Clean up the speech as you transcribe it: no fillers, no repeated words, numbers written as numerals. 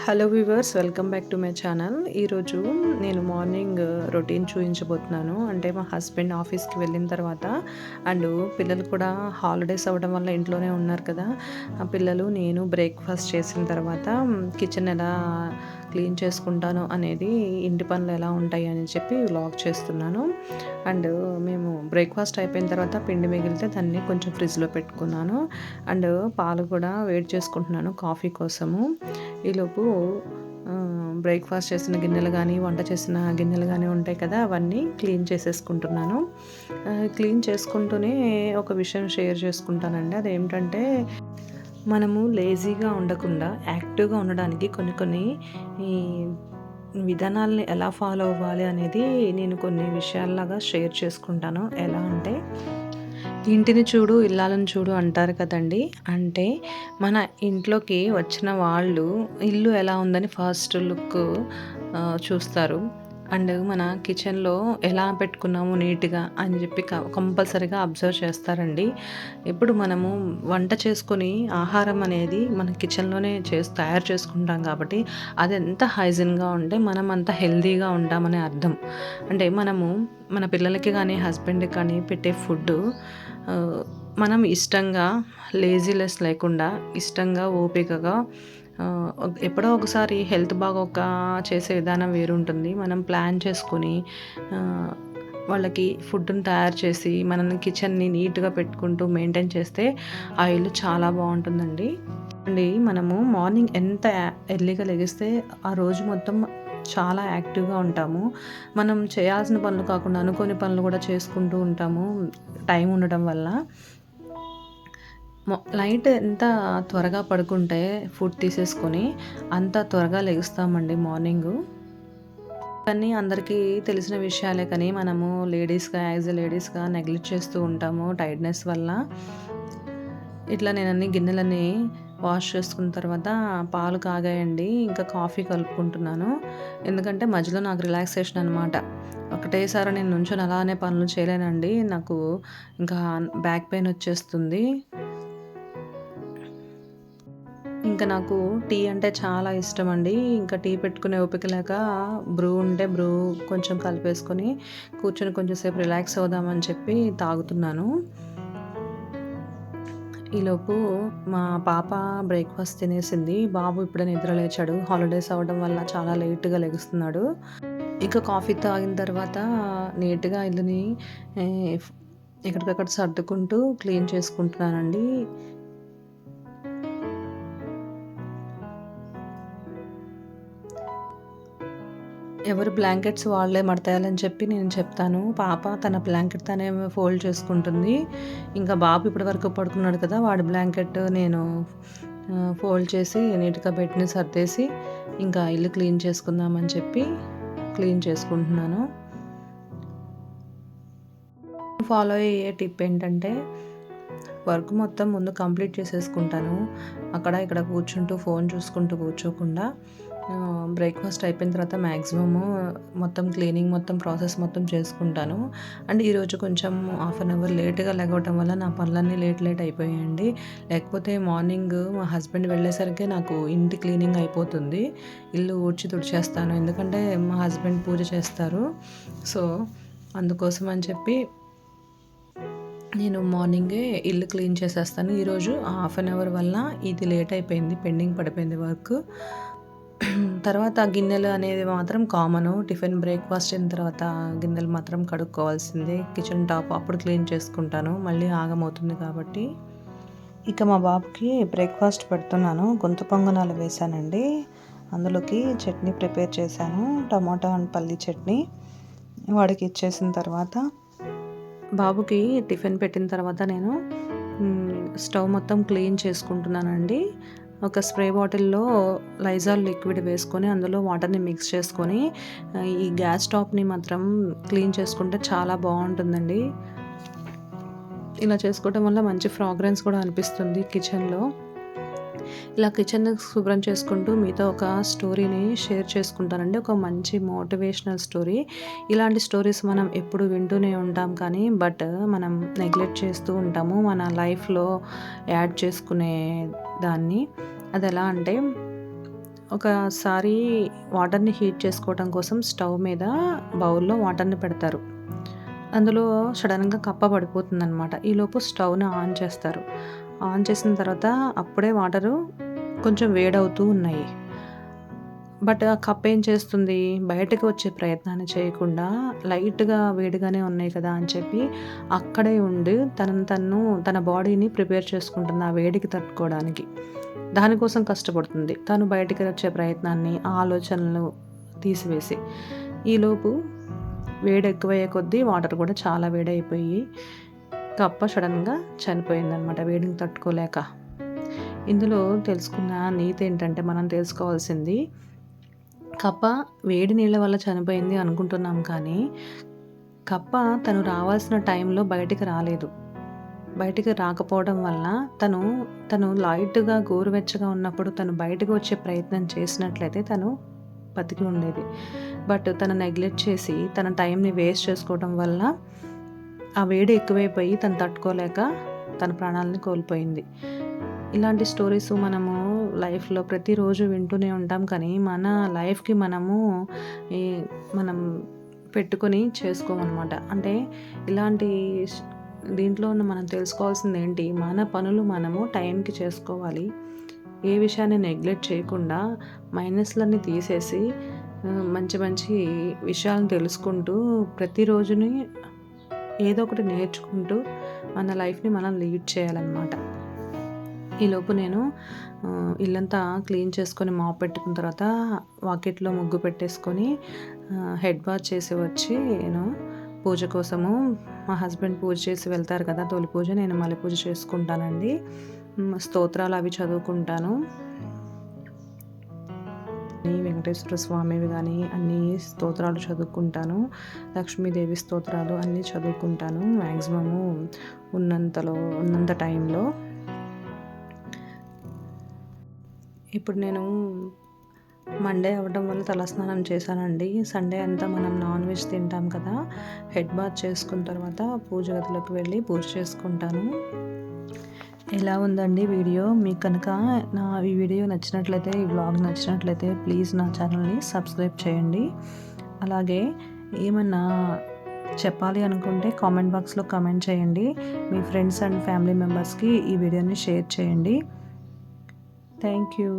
Hello viewers, welcome back to my channel. ఈరోజు నేను morning routine చూపించబోతున్నాను. అంటే మా హస్బెండ్ ఆఫీస్కి వెళ్ళిన తర్వాత అండ్ పిల్లలు కూడా హాలిడేస్ అవ్వడం వల్ల ఇంట్లోనే ఉన్నారు కదా. ఆ పిల్లలు నేను బ్రేక్ఫాస్ట్ చేసిన తర్వాత కిచెన్ ఎలా క్లీన్ చేసుకుంటాను అనేది, ఇంటి పనులు ఎలా ఉంటాయి అని చెప్పి వ్లాగ్ చేస్తున్నాను. అండ్ మేము బ్రేక్ఫాస్ట్ అయిపోయిన తర్వాత పిండి మిగిలితే దాన్ని కొంచెం ఫ్రిడ్జ్లో పెట్టుకున్నాను. అండ్ పాలు కూడా వేడి చేసుకుంటున్నాను కాఫీ కోసము. ఈలోపు బ్రేక్ఫాస్ట్ చేసిన గిన్నెలు కానీ, వంట చేసిన గిన్నెలు కానీ ఉంటాయి కదా, అవన్నీ క్లీన్ చేసేసుకుంటున్నాను. క్లీన్ చేసుకుంటూనే ఒక విషయం షేర్ చేసుకుంటానండి. అదేమిటంటే, మనము లేజీగా ఉండకుండా యాక్టివ్గా ఉండడానికి కొన్ని ఈ విధానాలని ఎలా ఫాలో అవ్వాలి అనేది నేను కొన్ని విషయాల్లాగా షేర్ చేసుకుంటాను. ఎలా అంటే, ఇంటిని చూడు ఇల్లాలను చూడు అంటారు కదండి. అంటే మన ఇంట్లోకి వచ్చిన వాళ్ళు ఇల్లు ఎలా ఉందని ఫస్ట్ లుక్ చూస్తారు. అండ్ మన కిచెన్లో ఎలా పెట్టుకున్నాము నీట్గా అని చెప్పి కంపల్సరీగా అబ్జర్వ్ చేస్తారండి. ఇప్పుడు మనము వంట చేసుకొని ఆహారం అనేది మన కిచెన్లోనే తయారు చేసుకుంటాం కాబట్టి అది ఎంత హైజీన్గా ఉంటే మనం అంత హెల్తీగా ఉంటామని అర్థం. అంటే మనము మన పిల్లలకి కానీ హస్బెండ్కి కానీ పెట్టే ఫుడ్ మనం ఇష్టంగా, లేజీనెస్ లేకుండా, ఇష్టంగా, ఓపికగా, ఎప్పుడో ఒకసారి హెల్త్ బాగోక చేసే విధానం వేరుంటుంది. మనం ప్లాన్ చేసుకొని వాళ్ళకి ఫుడ్‌ని తయారు చేసి మనల్ని కిచెన్‌ని నీట్‌గా పెట్టుకుంటూ మెయింటైన్ చేస్తే ఆ ఇల్లు చాలా బాగుంటుందండి. మనము మార్నింగ్ ఎంత ఎర్లీగా లెగిస్తే ఆ రోజు మొత్తం చాలా యాక్టివ్గా ఉంటాము. మనం చేయాల్సిన పనులు కాకుండా అనుకోని పనులు కూడా చేసుకుంటూ ఉంటాము టైం ఉండడం వల్ల. నైట్ ఎంత త్వరగా పడుకుంటే ఫుడ్ తీసేసుకొని అంత త్వరగా లెగుస్తామండి మార్నింగు. కానీ అందరికీ తెలిసిన విషయాలే, కానీ మనము యాజ్ ఎ లేడీస్‌గా నెగ్లెక్ట్ చేస్తూ ఉంటాము టైర్డ్‌నెస్ వల్ల. ఇట్లా నేను అన్ని గిన్నెలన్నీ వాష్ చేసుకున్న తర్వాత పాలు కాగాయండి. ఇంకా కాఫీ కలుపుకుంటున్నాను. ఎందుకంటే మధ్యలో నాకు రిలాక్సేషన్ అనమాట. ఒకటేసారి నేను నుంచొని అలానే పనులు చేయలేనండి. నాకు ఇంకా బ్యాక్ పెయిన్ వచ్చేస్తుంది. ఇంకా నాకు టీ అంటే చాలా ఇష్టమండి. ఇంకా టీ పెట్టుకునే ఓపిక లేక బ్రూ కొంచెం కలిపేసుకొని కూర్చొని కొంచెం సేపు రిలాక్స్ అవుదామని చెప్పి తాగుతున్నాను. ఈలోపు మా పాప బ్రేక్ఫాస్ట్ తినేసింది. బాబు ఇప్పుడే నిద్ర లేచాడు. హాలిడేస్ అవ్వడం వల్ల చాలా లేట్‌గా లెగుస్తున్నాడు. ఇంకా కాఫీ తాగిన తర్వాత నీట్‌గా ఇల్లుని ఎక్కడికక్కడ సర్దుకుంటూ క్లీన్ చేసుకుంటున్నానండి. ఎవరు బ్లాంకెట్స్ వాళ్ళే మడతేయాలని చెప్పి నేను చెప్తాను. పాప తన బ్లాంకెట్ తనే ఫోల్డ్ చేసుకుంటుంది. ఇంకా బాబు ఇప్పటివరకు పడుకున్నాడు కదా, వాడి బ్లాంకెట్ నేను ఫోల్డ్ చేసి నీట్‌గా బెడ్‌ని సర్దేసి ఇంకా ఇల్లు క్లీన్ చేసుకుందామని చెప్పి క్లీన్ చేసుకుంటున్నాను. ఫాలో అయ్యే టిప్ ఏంటంటే, వర్క్ మొత్తం ముందు కంప్లీట్ చేసేసుకుంటాను. అక్కడ ఇక్కడ కూర్చుంటూ ఫోన్ చూసుకుంటూ కూర్చోకుండా బ్రేక్ఫాస్ట్ అయిపోయిన తర్వాత మ్యాక్సిమము మొత్తం క్లీనింగ్ మొత్తం ప్రాసెస్ మొత్తం చేసుకుంటాను. అండ్ ఈరోజు కొంచెం హాఫ్ అన్ అవర్ లేట్‌గా లెగవటం వల్ల నా పనులన్నీ లేట్ అయిపోయాయండి. లేకపోతే మార్నింగ్ మా హస్బెండ్ వెళ్ళేసరికి నాకు ఇంటి క్లీనింగ్ అయిపోతుంది. ఇల్లు ఊడ్చి తుడిచేస్తాను. ఎందుకంటే మా హస్బెండ్ పూజ చేస్తారు. సో అందుకోసం అని చెప్పి నేను మార్నింగే ఇల్లు క్లీన్ చేసేస్తాను. ఈరోజు హాఫ్ అన్ అవర్ వల్ల ఇది లేట్ అయిపోయింది. పెండింగ్ పడిపోయింది వర్క్. తర్వాత గిన్నెలు అనేది మాత్రం కామను. టిఫిన్ బ్రేక్ఫాస్ట్ అయిన తర్వాత గిన్నెలు మాత్రం కడుక్కోవాల్సిందే. కిచెన్ టాప్ అప్పుడు క్లీన్ చేసుకుంటాను, మళ్ళీ ఆగమవుతుంది కాబట్టి. ఇక మా బాబుకి బ్రేక్ఫాస్ట్ పెడుతున్నాను. గుంత పొంగనాలు వేశానండి. అందులోకి చట్నీ ప్రిపేర్ చేశాను, టమాటా అండ్ పల్లి చట్నీ. వాడికి ఇచ్చేసిన తర్వాత బాబుకి టిఫిన్ పెట్టిన తర్వాత నేను స్టవ్ మొత్తం క్లీన్ చేసుకుంటున్నానండి. ఒక స్ప్రే బాటిల్లో లైజాల్ లిక్విడ్ వేసుకొని అందులో వాటర్ని మిక్స్ చేసుకొని ఈ గ్యాస్ స్టవ్ని మాత్రం క్లీన్ చేసుకుంటే చాలా బాగుంటుందండి. ఇలా చేసుకోవడం వల్ల మంచి ఫ్రాగ్రెన్స్ కూడా అనిపిస్తుంది కిచెన్లో. ఇలా కిచెన్ శుభ్రం చేసుకుంటూ మీతో ఒక స్టోరీని షేర్ చేసుకుంటానండి. ఒక మంచి మోటివేషనల్ స్టోరీ. ఇలాంటి స్టోరీస్ మనం ఎప్పుడు వింటూనే ఉంటాం, కానీ మనం నెగ్లెక్ట్ చేస్తూ ఉంటాము మన లైఫ్లో యాడ్ చేసుకునే దాన్ని. అది ఎలా అంటే, ఒకసారి వాటర్‌ని హీట్ చేసుకోవటం కోసం స్టవ్ మీద బౌల్‌లో వాటర్‌ని పెడతారు. అందులో సడెన్‌గా కప్ప పడిపోతుందనమాట. ఈలోపు స్టవ్‌ని ఆన్ చేస్తారు. ఆన్ చేసిన తర్వాత అప్పుడే వాటరు కొంచెం వేడవుతూ ఉన్నాయి. బట్ ఆ కప్ప ఏం చేస్తుంది, బయటకి వచ్చే ప్రయత్నాన్ని చేయకుండా లైట్‌గా వేడిగానే ఉన్నాయి కదా అని చెప్పి అక్కడే ఉండి తన బాడీని ప్రిపేర్ చేసుకుంటుంది ఆ వేడికి తట్టుకోవడానికి. దానికోసం కష్టపడుతుంది. తను బయటికి వచ్చే ప్రయత్నాన్ని, ఆ ఆలోచనలు తీసివేసి. ఈలోపు వేడెక్కువయ్యే కొద్దీ వాటర్ కూడా చాలా వేడయిపోయి కప్ప సడెన్‌గా చనిపోయిందనమాట వేడిని తట్టుకోలేక. ఇందులో తెలుసుకున్న నీతేంటంటే మనం తెలుసుకోవాల్సింది కప్ప వేడి నీళ్ళ వల్ల చనిపోయింది అనుకుంటున్నాం కానీ, కప్ప తను రావాల్సిన టైంలో బయటికి రాలేదు. బయటికి రాకపోవడం వల్ల తను లైట్‌గా గోరువెచ్చగా ఉన్నప్పుడు తను బయటకు వచ్చే ప్రయత్నం చేసినట్లయితే తను బతికి ఉండేది. బట్ తను నెగ్లెక్ట్ చేసి తన టైంని వేస్ట్ చేసుకోవడం వల్ల ఆ వేడి ఎక్కువైపోయి తను తట్టుకోలేక తన ప్రాణాలని కోల్పోయింది. ఇలాంటి స్టోరీస్ మనము లైఫ్‌లో ప్రతిరోజు వింటూనే ఉంటాం కానీ, మన లైఫ్‌కి ఈ మనం పెట్టుకొని చేసుకోమనమాట. అంటే ఇలాంటి దీంట్లో మనం తెలుసుకోవాల్సిందేంటి, మన పనులు మనము టైంకి చేసుకోవాలి. ఏ విషయాన్ని నెగ్లెక్ట్ చేయకుండా మైనస్‌లన్నీ తీసేసి మంచి మంచి విషయాలను తెలుసుకుంటూ ప్రతిరోజుని ఏదో ఒకటి నేర్చుకుంటూ మన లైఫ్‌ని మనం లీడ్ చేయాలన్నమాట. ఈలోపు నేను ఇల్లంతా క్లీన్ చేసుకొని మాప్ పెట్టుకున్న తర్వాత వాకిట్లో ముగ్గు పెట్టేసుకొని హెడ్ బాత్ చేసి వచ్చి నేను పూజ కోసము మా హస్బెండ్ పూజ చేసి వెళ్తారు కదా తొలి పూజ, నేను మళ్ళీ పూజ చేసుకుంటానండి. స్తోత్రాలు అవి చదువుకుంటాను. వెంకటేశ్వర స్వామివి కానీ అన్ని స్తోత్రాలు చదువుకుంటాను. లక్ష్మీదేవి స్తోత్రాలు అన్నీ చదువుకుంటాను మ్యాక్సిమము ఉన్నంత టైంలో. ఇప్పుడు నేను మండే అవ్వడం వల్ల తలస్నానం చేశానండి. సండే అంతా మనం నాన్ వెజ్ తింటాం కదా, హెడ్ బాత్ చేసుకున్న తర్వాత పూజ గదిలోకి వెళ్ళి పూజ చేసుకుంటాను. ఎలా ఉందండి వీడియో? మీకు కనుక ఈ వీడియో నచ్చినట్లయితే, ఈ వ్లాగ్ నచ్చినట్లయితే ప్లీజ్ నా ఛానల్ని సబ్స్క్రైబ్ చేయండి. అలాగే ఏమన్నా చెప్పాలి అనుకుంటే కామెంట్ బాక్స్లో కామెంట్ చేయండి. మీ ఫ్రెండ్స్ అండ్ ఫ్యామిలీ మెంబర్స్కి ఈ వీడియోని షేర్ చేయండి. Thank you.